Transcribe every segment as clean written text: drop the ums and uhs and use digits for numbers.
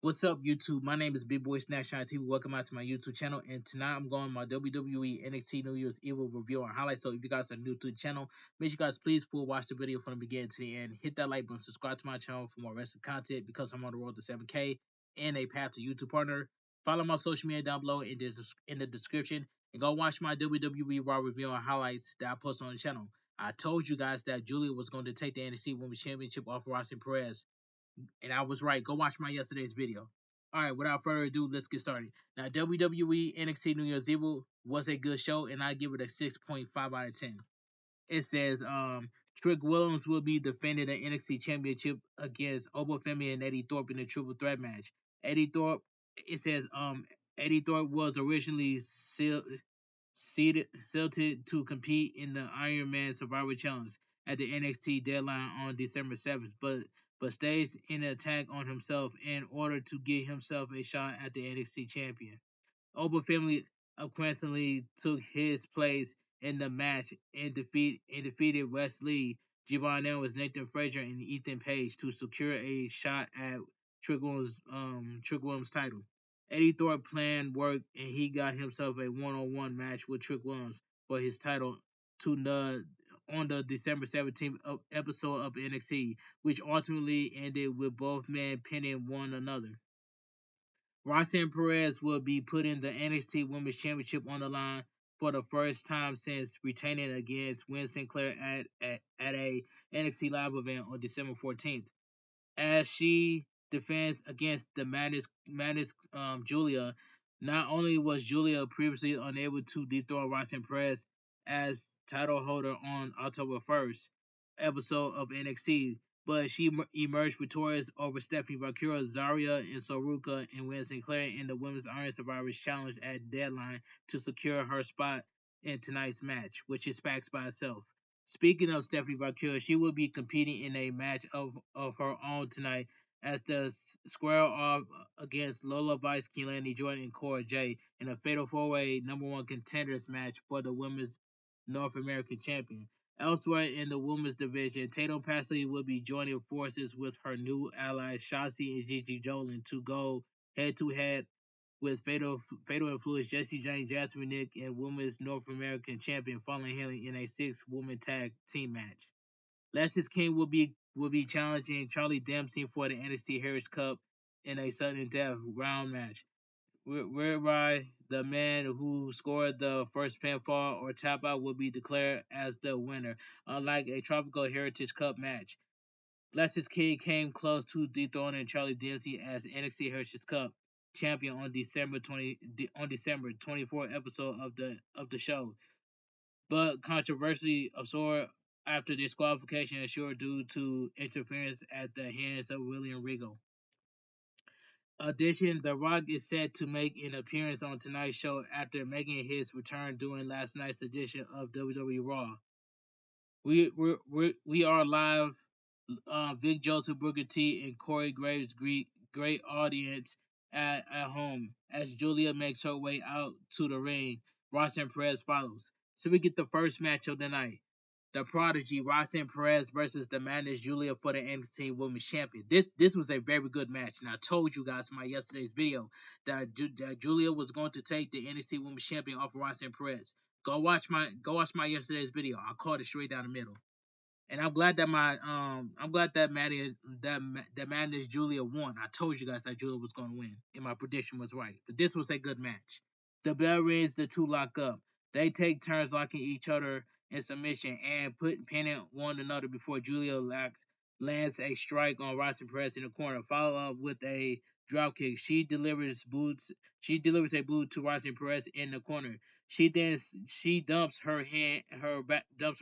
What's up, YouTube? My name is Bigboysnacksjonnytv. Welcome out to my YouTube channel. And tonight I'm going my WWE NXT New Year's Eve review and highlights. So if you guys are new to the channel, make sure you guys please watch the video from the beginning to the end. Hit that like button, subscribe to my channel for more wrestling content because I'm on the road to 7K and a path to YouTube partner. Follow my social media down below in the description. And go watch my WWE Raw review and highlights that I post on the channel. I told you guys that Giulia was going to take the NXT Women's Championship off of Roxanne Perez. And I was right. Go watch my yesterday's video. Alright, without further ado, let's get started. Now, WWE NXT New Year's Eve was a good show, and I give it a 6.5 out of 10. It says, Trick Williams will be defending the NXT Championship against Oba Femi and Eddie Thorpe in a triple threat match. Eddie Thorpe, it says, Eddie Thorpe was originally selected to compete in the Iron Man Survivor Challenge at the NXT deadline on December 7th, but staged an attack on himself in order to get himself a shot at the NXT champion. Oba family coincidentally took his place in the match and defeated Wesley Gibbon Ellis, Nathan Frazier, and Ethan Page to secure a shot at Trick Williams title. Eddie Thorpe planned work and he got himself a one-on-one match with Trick Williams for his title on the December 17th episode of NXT, which ultimately ended with both men pinning one another. Roxanne Perez will be putting the NXT Women's Championship on the line for the first time since retaining against Win Sinclair at a NXT Live event on December 14th. As she defends against the Madness Giulia, not only was Giulia previously unable to dethrone Roxanne Perez as title holder on October 1st episode of NXT, but she emerged victorious over Stephanie Valkyria, Zarya, and Soruka and Win Sinclair in the Women's Iron Survivors Challenge at Deadline to secure her spot in tonight's match, which is facts by itself. Speaking of Stephanie Valkyria, she will be competing in a match of her own tonight as the square off against Lola Vice, Keelani Jordan, and Cora Jade in a Fatal 4-Way #1 contenders match for the Women's North American Champion. Elsewhere in the women's division, Tatum Pasley will be joining forces with her new allies Shotzi and Gigi Dolan to go head-to-head with Fatal Influence Jesse Jane, Jasmine Nick, and Women's North American Champion Fallon Henley in a 6-woman tag team match. Lexis King will be challenging Charlie Dempsey for the NXT Heritage Cup in a sudden death round match, whereby the man who scored the first pinfall or tap out will be declared as the winner, unlike a Tropical Heritage Cup match. Lexis King came close to dethroning Charlie Dempsey as NXT Heritage Cup champion on December 24th episode of the show, but controversy absorbed after disqualification ensured due to interference at the hands of William Regal. Addition, The Rock is set to make an appearance on tonight's show after making his return during last night's edition of WWE Raw. We are live. Vic Joseph, Booker T, and Corey Graves great audience at home as Giulia makes her way out to the ring. Roxanne Perez follows. So we get the first match of the night. The Prodigy, Roxanne Perez versus the Madness Giulia for the NXT Women's Champion. This was a very good match, and I told you guys in my yesterday's video that Giulia was going to take the NXT Women's Champion off of Roxanne Perez. Go watch my yesterday's video. I called it straight down the middle. And I'm glad that Madness Giulia won. I told you guys that Giulia was going to win, and my prediction was right. But this was a good match. The bell rings, the two lock up. They take turns locking each other in submission and pinning one another before Giulia lands a strike on Roxanne Perez in the corner, followed up with a drop kick. She delivers a boot to Roxanne Perez in the corner. She dumps her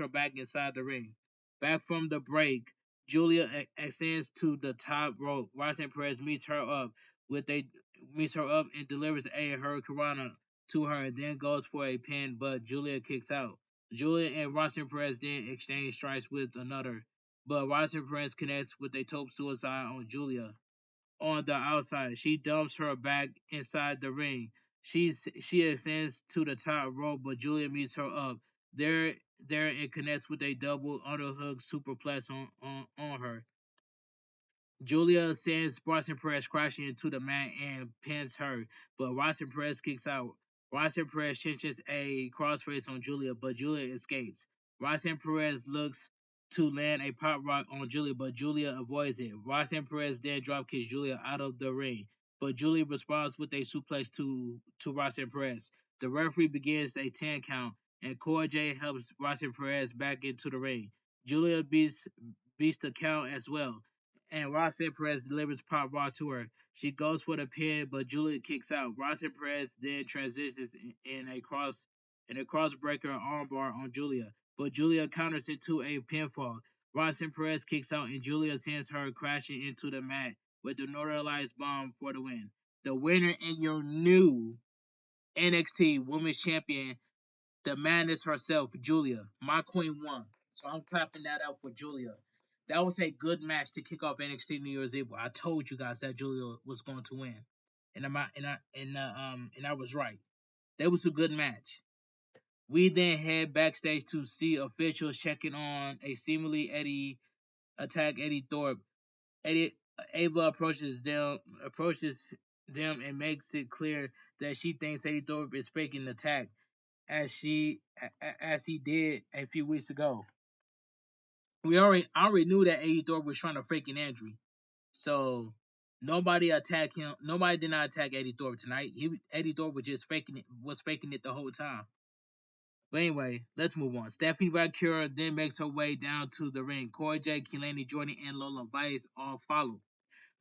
back inside the ring. Back from the break, Giulia ascends to the top rope. Roxanne Perez meets her up and delivers a hurricanrana to her and then goes for a pin, but Giulia kicks out. Giulia and Roxanne Perez then exchange strikes with another, but Roxanne Perez connects with a tope suicide on Giulia. On the outside, she dumps her back inside the ring. She ascends to the top rope, but Giulia meets her up. There it connects with a double underhook superplex on her. Giulia sends Bronson Perez crashing into the mat and pins her, but Bronson Perez kicks out. Bronson Perez cinches a crossface on Giulia, but Giulia escapes. Bronson Perez looks to land a pop rock on Giulia, but Giulia avoids it. Bronson Perez then dropkicks Giulia out of the ring, but Giulia responds with a suplex to Bronson Perez. The referee begins a 10 count, and Cora J helps Bronson Perez back into the ring. Giulia beats the count as well, and Roxanne Perez delivers pop raw to her. She goes for the pin, but Giulia kicks out. Roxanne Perez then transitions in a crossbreaker armbar on Giulia, but Giulia counters it to a pinfall. Roxanne Perez kicks out, and Giulia sends her crashing into the mat with the Northern Lights bomb for the win. The winner and your new NXT Women's Champion, the madness herself, Giulia. My queen won. So I'm clapping that out for Giulia. That was a good match to kick off NXT New Year's Eve. I told you guys that Giulia was going to win, and I was right. That was a good match. We then head backstage to see officials checking on a seemingly Eddie Thorpe. Eddie Ava approaches them and makes it clear that she thinks Eddie Thorpe is faking the attack as he did a few weeks ago. I already knew that Eddie Thorpe was trying to fake an injury, so nobody attacked him. Nobody did not attack Eddie Thorpe tonight. Eddie Thorpe was faking it the whole time. But anyway, let's move on. Stephanie Valkyria then makes her way down to the ring. Cora J, Keelani Jordan, and Lola Vice all follow.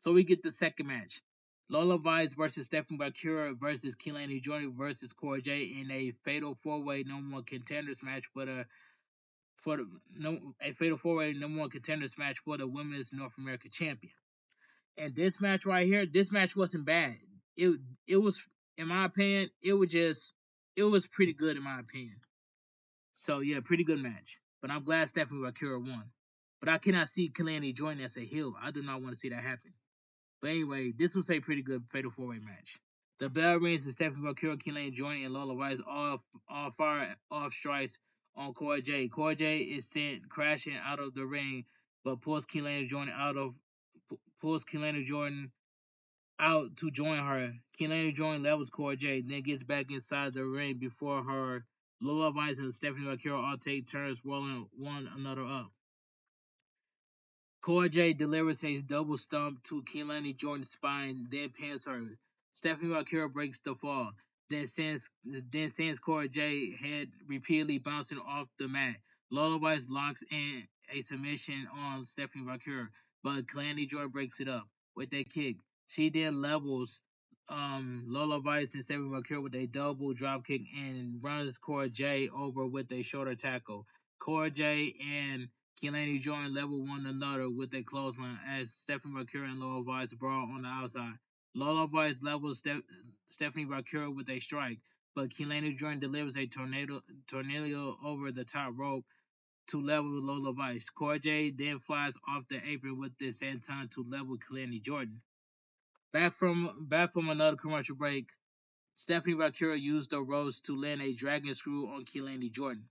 So we get the second match. Lola Vice versus Stephanie Valkyria versus Keelani Jordan versus Cora J in a fatal four-way number one contenders match for the no a fatal four-way number one contenders match for the women's North America champion. And this match right here, this match wasn't bad. It was, in my opinion, it was pretty good in my opinion. So yeah, pretty good match. But I'm glad Stephanie Valkyria won. But I cannot see Kalani joining as a heel. I do not want to see that happen. But anyway, this was a pretty good fatal four-way match. The bell rings and Stephanie Valkyria, Kalani joining, and Lola Rice all fire off strikes on Cora J. Cora J is sent crashing out of the ring, but pulls Kalani Jordan out to join her. Kalani Jordan levels Cora J, then gets back inside the ring before her. Lola Rice and Stephanie Valkyria all take turns rolling one another up. Cora J delivers a double stomp to Keelani Jordan's spine, then pins her. Stephanie Valkyria breaks the fall, then sends Cora J head repeatedly bouncing off the mat. Lola Weiss locks in a submission on Stephanie Valkyria, but Keelani Jordan breaks it up with a kick. She then levels Lola Weiss and Stephanie Valkyria with a double drop kick and runs Cora J over with a shoulder tackle. Cora J and Keelani Jordan level one another with a clothesline as Stephanie Valkyria and Lola Vice brawl on the outside. Lola Vice levels Stephanie Valkyria with a strike, but Keelani Jordan delivers a tornado over the top rope to level Lola Vice. Cora J then flies off the apron with the senton to level Keelani Jordan. Back from another commercial break, Stephanie Valkyria used the ropes to land a dragon screw on Keelani Jordan.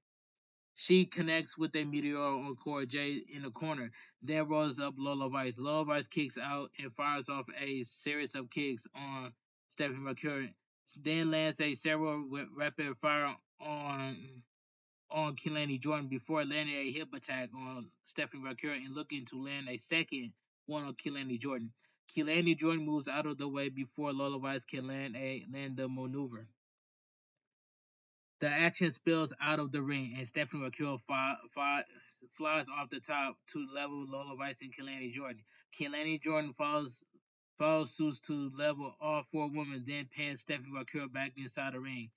She connects with a meteor on Cora J in the corner, then rolls up Lola Vice. Lola Vice kicks out and fires off a series of kicks on Stephanie Mercury, then lands a several rapid fire on Keelani Jordan before landing a hip attack on Stephanie Mercury and looking to land a second one on Keelani Jordan. Keelani Jordan moves out of the way before Lola Vice can land the maneuver. The action spills out of the ring, and Stephanie McCure flies off the top to level Lola Vice and Keelani Jordan. Keelani Jordan follows suit to level all four women, then pins Stephanie McCure back inside the ring.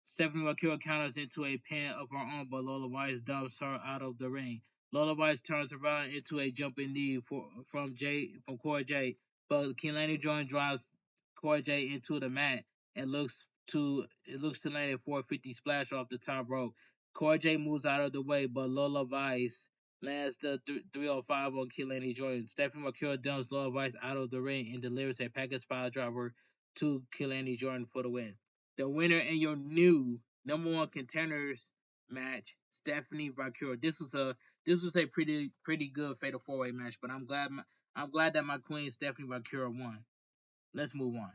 Stephanie McCure counters into a pin of her own, but Lola Vice dumps her out of the ring. Lola Vice turns around into a jumping knee from Cora J, but Keelani Jordan drives Cora J into the mat and looks to land a 450 splash off the top rope. Cora J moves out of the way, but Lola Vice lands the 305 on Keelani Jordan. Stephanie McCure dumps Lola Vice out of the ring and delivers a package pile driver to Keelani Jordan for the win. The winner in your new number one contenders match, Stephanie Valkyria. This was a pretty good fatal four way match, but I'm glad that my queen Stephanie Bakura won. Let's move on.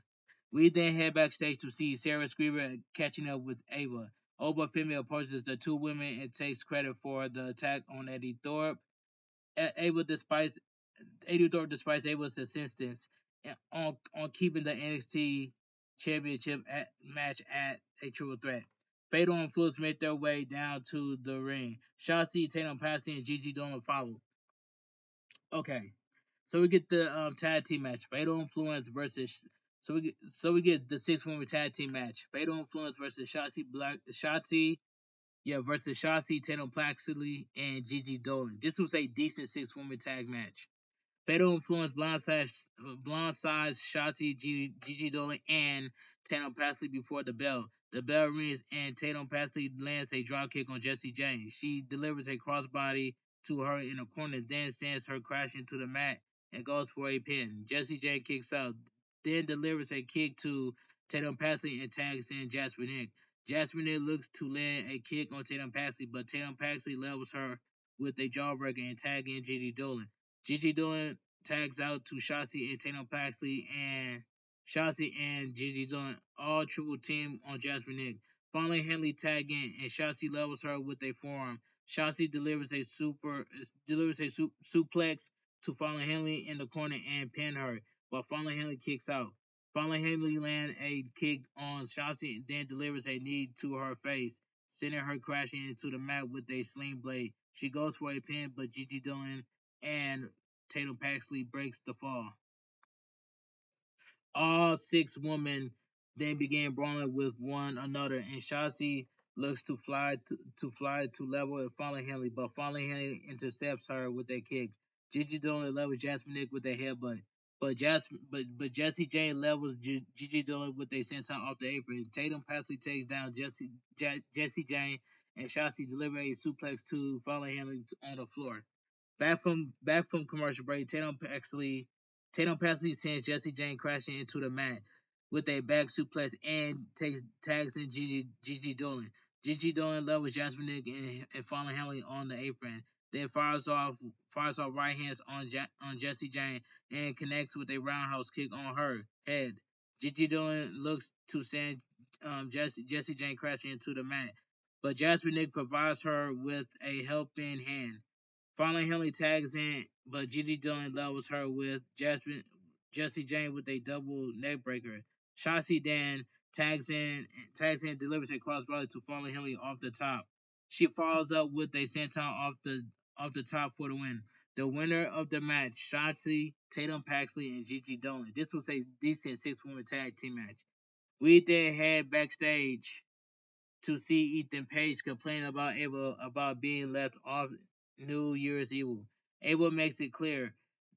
We then head backstage to see Sarah Screamer catching up with Ava. Oba Femi approaches the two women and takes credit for the attack on Eddie Thorpe. Ava despises Eddie Thorpe despite Ava's insistence on keeping the NXT Championship match at a triple threat. Fatal and Influence make their way down to the ring. Shotzi, Tatum Paxley, and Gigi Dolan follow. Okay, so we get the tag team match. Fatal Influence versus we get the 6-woman tag team match. Fatal Influence versus Shotzi versus Shotzi, Tatum Paxley, and Gigi Dolan. This was a decent 6-woman tag match. Fatal Influence blindsides Shotzi, Gigi Dolan, and Tatum Paxley before the bell. The bell rings and Tatum Paxley lands a dropkick on Jessie Jane. She delivers a crossbody to her in a corner, then sends her crashing to the mat and goes for a pin. Jessie Jane kicks out, then delivers a kick to Tatum Paxley and tags in Jasper Nick. Jasper Nick looks to land a kick on Tatum Paxley, but Tatum Paxley levels her with a jawbreaker and tag in Gigi Dolan. Gigi Dolan tags out to Shotzi and Tatum Paxley, and Shotzi and Gigi Dolan all triple team on Jasmine Nick. Finally, Henley tag in, and Shotzi levels her with a forearm. Shotzi delivers a suplex to Fallon Henley in the corner and pin her, while Fallon Henley kicks out. Fallon Henley lands a kick on Shotzi and then delivers a knee to her face, sending her crashing into the mat with a sling blade. She goes for a pin, but Gigi Dolan and Tatum Paxley breaks the fall. All 6 women then began brawling with one another, and Shotzi looks to level with Fallen Henley, but Fallen Henley intercepts her with a kick. Gigi Dolan levels Jasmine Nick with a headbutt. But Jessie Jane levels Gigi Dolan with a senton off the apron. Tatum Paxley takes down Jessie Jane, and Shotzi delivers a suplex to Fallen Henley on the floor. Back from commercial break, Tatum Paxley sends Jessie Jane crashing into the mat with a back suplex and tags in Gigi Dolan. Gigi Dolan levels Jasmine Nick and Fallon Henley on the apron, then fires off right hands on Jessie Jane and connects with a roundhouse kick on her head. Gigi Dolan looks to send Jessie Jane crashing into the mat, but Jasmine Nick provides her with a helping hand. Finally, Henley tags in, but Gigi Dolan levels her with Jessie Jane with a double neckbreaker. Shotzi then tags in, delivers a crossbody to Fallen Henley off the top. She follows up with a senton off the top for the win. The winner of the match, Shotzi, Tatum Paxley, and Gigi Dolan. This was a decent 6-woman tag team match. We then head backstage to see Ethan Page complain about being left off New Year's Evil. Abel makes it clear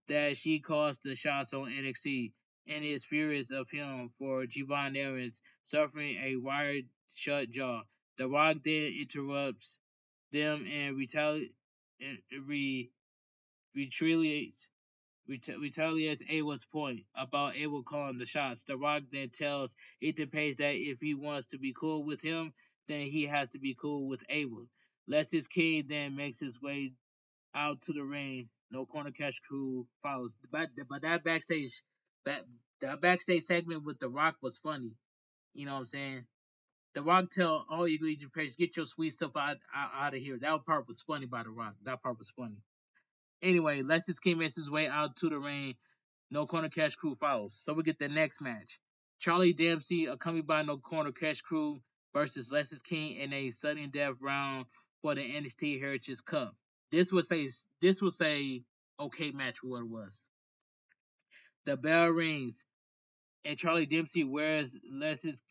that she calls the shots on NXT and is furious of him for Javon Evans suffering a wired shut jaw. The Rock then interrupts them and retaliates retaliates Abel's point about Abel calling the shots. The Rock then tells Ethan Page that if he wants to be cool with him, then he has to be cool with Abel. Lexis King then makes his way out to the ring. No corner cash crew follows. But that backstage segment with The Rock was funny. You know what I'm saying? The Rock tell all you Ethan Page, get your sweet stuff out of here. That part was funny by The Rock. That part was funny. Anyway, Lexis King makes his way out to the ring. No Corner Cash Crew follows. So we get the next match. Charlie Dempsey, accompanied by No Corner Cash Crew, versus Lexis King in a sudden death round for the NXT Heritage Cup. This was a okay match for what it was. The bell rings and Charlie Dempsey wears Lexis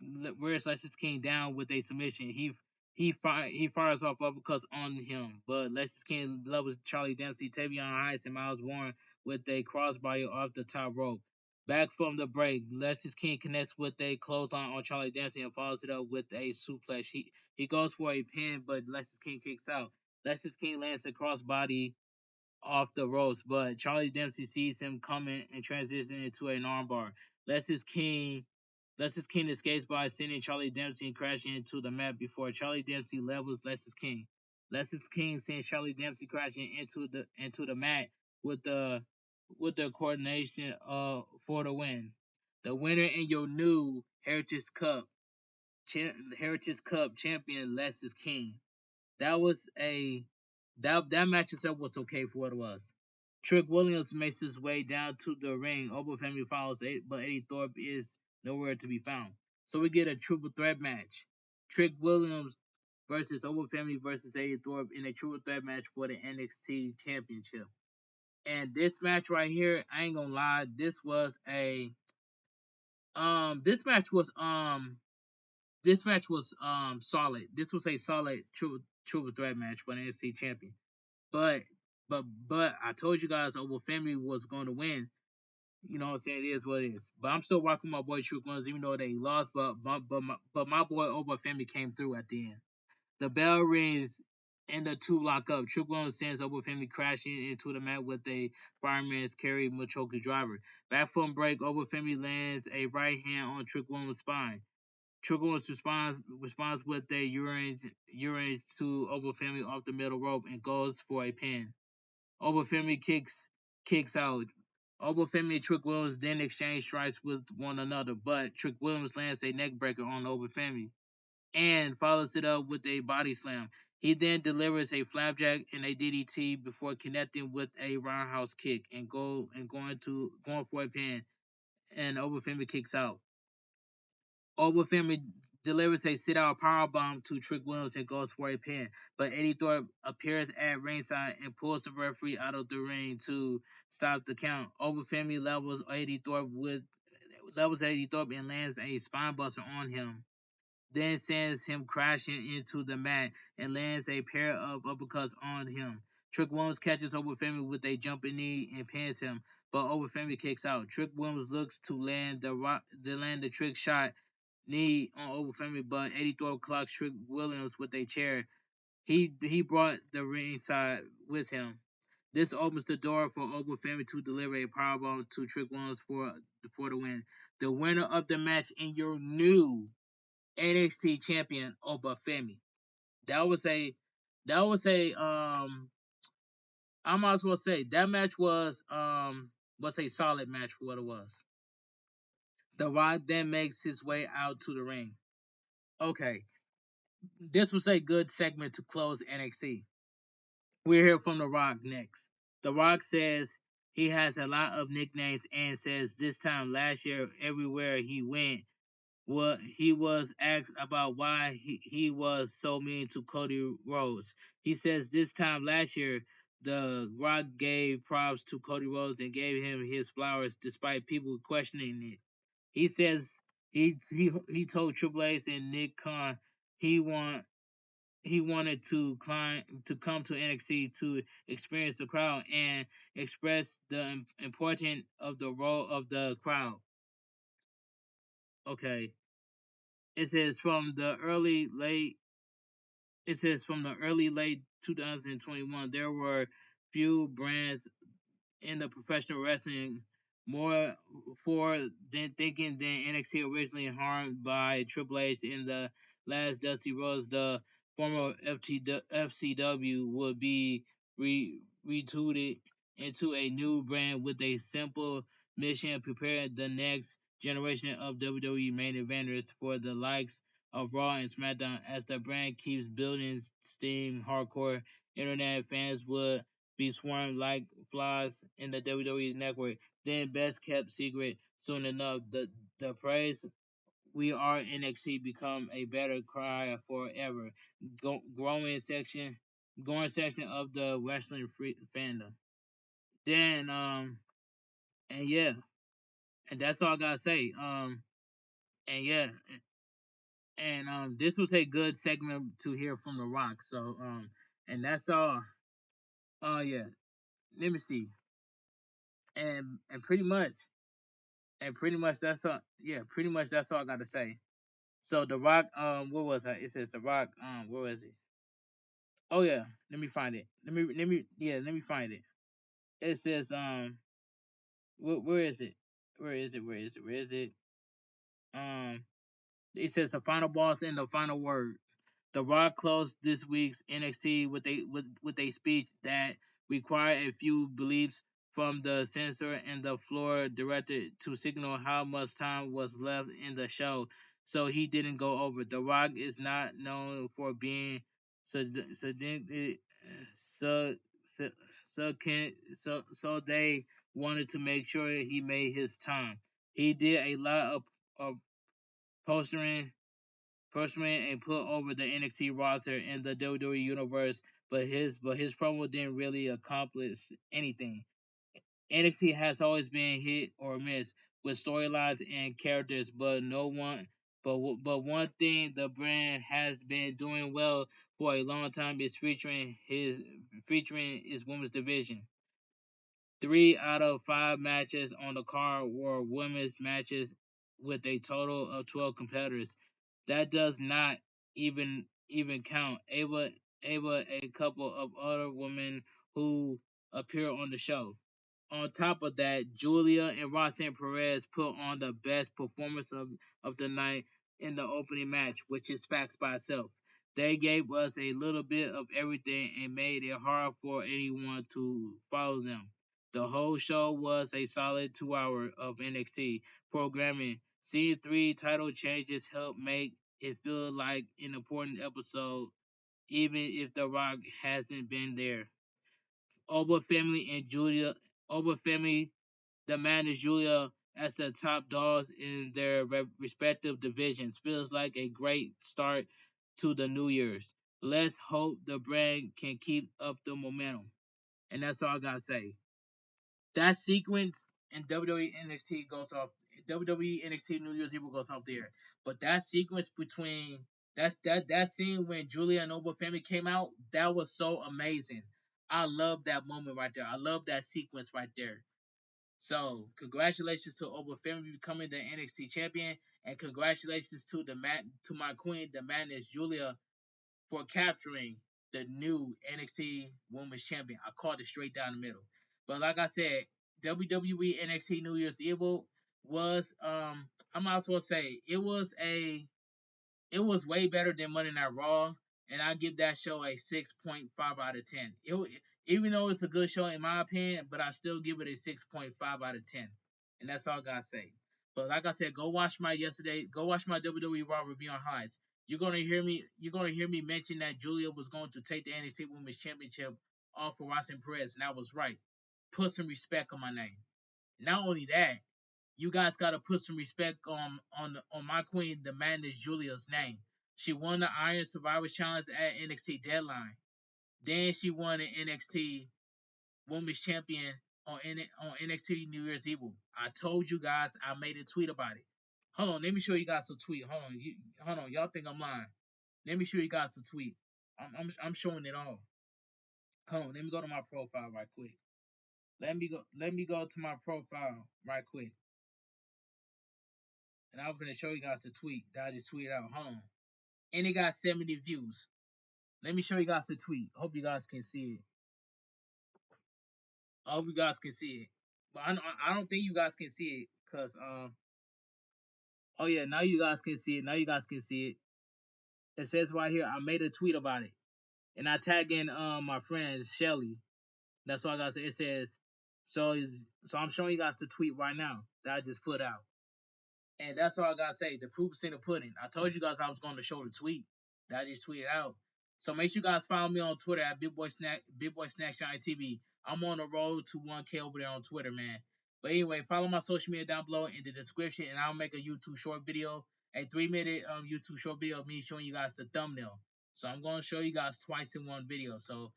King down with a submission. He fires off uppercuts on him, but Lexis King levels Charlie Dempsey, Tavion Heights, and Miles Warren with a crossbody off the top rope. Back from the break, Lexis King connects with a clothesline on Charlie Dempsey and follows it up with a suplex. He goes for a pin, but Lexis King kicks out. Lexis King lands a crossbody off the ropes, but Charlie Dempsey sees him coming and transitions into an armbar. Lexis King escapes by sending Charlie Dempsey crashing into the mat before Charlie Dempsey levels Lexis King. Lexis King sends Charlie Dempsey crashing into the mat with the with the coordination for the win. The winner in your new Heritage Cup champion, Lester's King. That was a that match itself was okay for what it was. Trick Williams makes his way down to the ring. Oba Family follows, but Eddie Thorpe is nowhere to be found. So we get a triple threat match. Trick Williams versus Oba Family versus Eddie Thorpe in a triple threat match for the NXT Championship. And this match right here, I ain't gonna lie, this match was solid. This was a solid triple threat match for the NXT champion. But but I told you guys Oval Family was going to win. You know what I'm saying? It is what it is. But I'm still rocking my boy True Guns even though they lost. But my boy Oval Family came through at the end. The bell rings and the two lock up. True Guns sends Oval Family crashing into the mat with a fireman's carry Machoka driver. Back from break, Oval Family lands a right hand on Trick Williams' spine. Trick Williams responds with a urine to Oval Family off the middle rope and goes for a pin. Oval Family kicks out. Oval Family and Trick Williams then exchange strikes with one another, but Trick Williams lands a neckbreaker on Oval Family and follows it up with a body slam. He then delivers a flapjack and a DDT before connecting with a roundhouse kick and going for a pin. And Oval Family kicks out. Oval Family delivers a sit-out powerbomb to Trick Williams and goes for a pin, but Eddie Thorpe appears at ringside and pulls the referee out of the ring to stop the count. Oval Family levels Eddie Thorpe and lands a spinebuster on him, then sends him crashing into the mat and lands a pair of uppercuts on him. Trick Williams catches Oval Family with a jumping knee and pins him, but Oval Family kicks out. Trick Williams looks to land the trick shot knee on Oval Family, but Eddie Thorpe clocks Trick Williams with a chair. He brought the ringside with him. This opens the door for Oval Family to deliver a powerbomb to Trick Williams for the win. The winner of the match in your new NXT champion, Oba Femi. That was a I might as well say that match was a solid match for what it was. The Rock then makes his way out to the ring. Okay, this was a good segment to close NXT. We'll hear from The Rock next. The Rock says he has a lot of nicknames and says this time last year, everywhere he went, he was asked about why he was so mean to Cody Rhodes. He says this time last year, The Rock gave props to Cody Rhodes and gave him his flowers despite people questioning it. He says he told Triple H and Nick Khan he want he wanted to come to NXT to experience the crowd and express the importance of the role of the crowd. Okay. It says from the early late it says from the early late 2021 there were few brands in the professional wrestling more for than thinking than NXT originally harmed by Triple H in the last Dusty Rhodes, the former FCW would be retooted into a new brand with a simple mission: prepare the next generation of WWE main eventers for the likes of Raw and SmackDown. As the brand keeps building steam, hardcore internet fans would be swarmed like flies in the WWE network. Then best kept secret soon enough. The praise we are NXT become a better cry forever. Growing section of the wrestling fandom. Then and yeah, and that's all I gotta say. And yeah, and this was a good segment to hear from The Rock. So and that's all. Yeah, let me see. And pretty much that's all. Yeah, pretty much that's all I got to say. So The Rock, what was that? It says The Rock, where was it? Oh yeah, let me find it. Let me find it. It says, where is it? Where is it? Where is it? Where is it? Um, it says the final boss and the final word. The Rock closed this week's NXT with a speech that required a few beliefs from the censor and the floor director to signal how much time was left in the show, so he didn't go over. The Rock is not known for being sadistic, so so so they wanted to make sure he made his time. He did a lot of postering and put over the NXT roster in the WWE universe, but his promo didn't really accomplish anything. NXT has always been hit or miss with storylines and characters, but one thing the brand has been doing well for a long time is featuring its women's division. 3 out of 5 matches on the card were women's matches with a total of 12 competitors. That does not even count Ava a couple of other women who appear on the show. On top of that, Giulia and Roxanne Perez put on the best performance of the night in the opening match, which is facts by itself. They gave us a little bit of everything and made it hard for anyone to follow them. The whole show was a solid 2 hour of NXT programming. Seeing 3 title changes helped make it feel like an important episode, even if The Rock hasn't been there. Oba family and Giulia, Oba family, the man is Giulia as the top dogs in their respective divisions. Feels like a great start to the New Year's. Let's hope the brand can keep up the momentum. And that's all I gotta say. That sequence in WWE NXT goes off. WWE NXT New Year's Eve goes off there. But that sequence between that scene when Julia and Noble family came out, that was so amazing. I love that moment right there. I love that sequence right there. So congratulations to Oba family becoming the NXT champion, and congratulations to to my queen, the madness Julia, for capturing the new NXT Women's Champion. I called it straight down the middle. But like I said, WWE NXT New Year's Evil was I might as well say it was way better than Monday Night Raw, and I give that show a 6.5 out of 10. Even though it's a good show in my opinion, but I still give it a 6.5 out of 10, and that's all I gotta say. But like I said, go watch my WWE Raw review on highlights. You're gonna hear me mention that Julia was going to take the NXT Women's Championship off for Roxanne Perez, and I was right. Put some respect on my name. Not only that, you guys gotta put some respect on my queen, the madness Julia's name. She won the Iron Survivor Challenge at NXT Deadline. Then she won the NXT Women's Champion on NXT New Year's Eve. I told you guys. I made a tweet about it. Hold on, let me show you guys a tweet. Hold on. Y'all think I'm lying? Let me show you guys a tweet. I'm showing it all. Hold on, let me go to my profile right quick. Let me go to my profile right quick. And I'm gonna show you guys the tweet that I just tweeted out. Hold on. And it got 70 views. Let me show you guys the tweet. Hope you guys can see it. I hope you guys can see it. But I don't think you guys can see it. Cause oh yeah, now you guys can see it. Now you guys can see it. It says right here, I made a tweet about it. And I tag in my friend Shelly. That's all I gotta say. It says so I'm showing you guys the tweet right now that I just put out. And that's all I gotta say. The proof is in the pudding. I told you guys I was going to show the tweet that I just tweeted out. So make sure you guys follow me on Twitter at Bigboysnacksjonnytv. I'm on the road to 1K over there on Twitter, man. But anyway, follow my social media down below in the description, and I'll make a YouTube short video, a 3-minute YouTube short video of me showing you guys the thumbnail. So I'm going to show you guys twice in one video. So,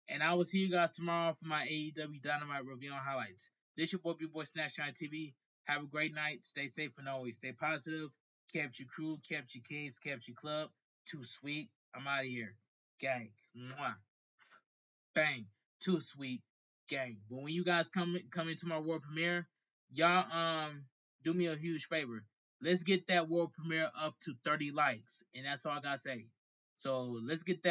and I will see you guys tomorrow for my AEW Dynamite review and highlights. This your boy Bigboysnacksjonnytv. Have a great night. Stay safe and always stay positive. Kept your crew, kept your kids, kept your club. Too sweet. I'm out of here. Gang. Mwah. Bang. Too sweet. Gang. But when you guys come into my world premiere, y'all do me a huge favor. Let's get that world premiere up to 30 likes. And that's all I gotta say. So let's get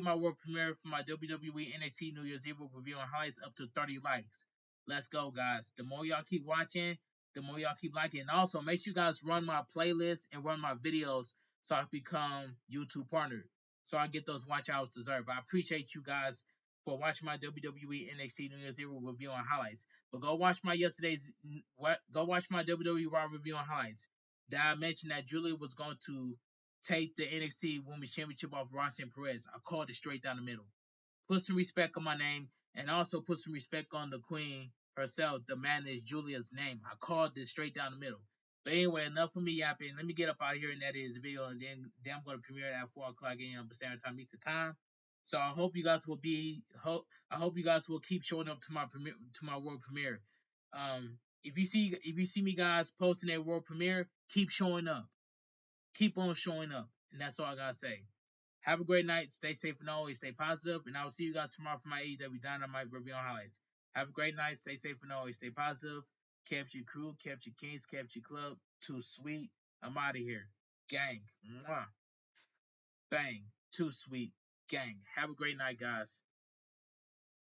my world premiere for my WWE NXT New Year's Eve review and highlights up to 30 likes. Let's go, guys. The more y'all keep watching, the more y'all keep liking. And also, make sure you guys run my playlist and run my videos so I become YouTube partner. So I get those watch hours deserved. I appreciate you guys. for watching my WWE NXT New Year's Eve review and highlights. But go watch my WWE Raw review and highlights. That I mentioned that Giulia was going to take the NXT Women's Championship off Ross and Perez. I called it straight down the middle. Put some respect on my name, and also put some respect on the queen herself. The man is Giulia's name. I called this straight down the middle. But anyway, enough of me yapping. Let me get up out of here and that is the video, and then I'm going to premiere it at 4 o'clock a.m. Standard Time Eastern Time. So I hope you guys will I hope you guys will keep showing up to my world premiere. If you see me guys posting a world premiere, keep showing up. Keep on showing up, and that's all I gotta say. Have a great night. Stay safe and always stay positive. And I will see you guys tomorrow for my AEW Dynamite review on highlights. Have a great night. Stay safe and always stay positive. Kept your crew, kept your kings, kept your club. Too sweet. I'm out of here. Gang. Mwah. Bang. Too sweet. Gang. Have a great night, guys.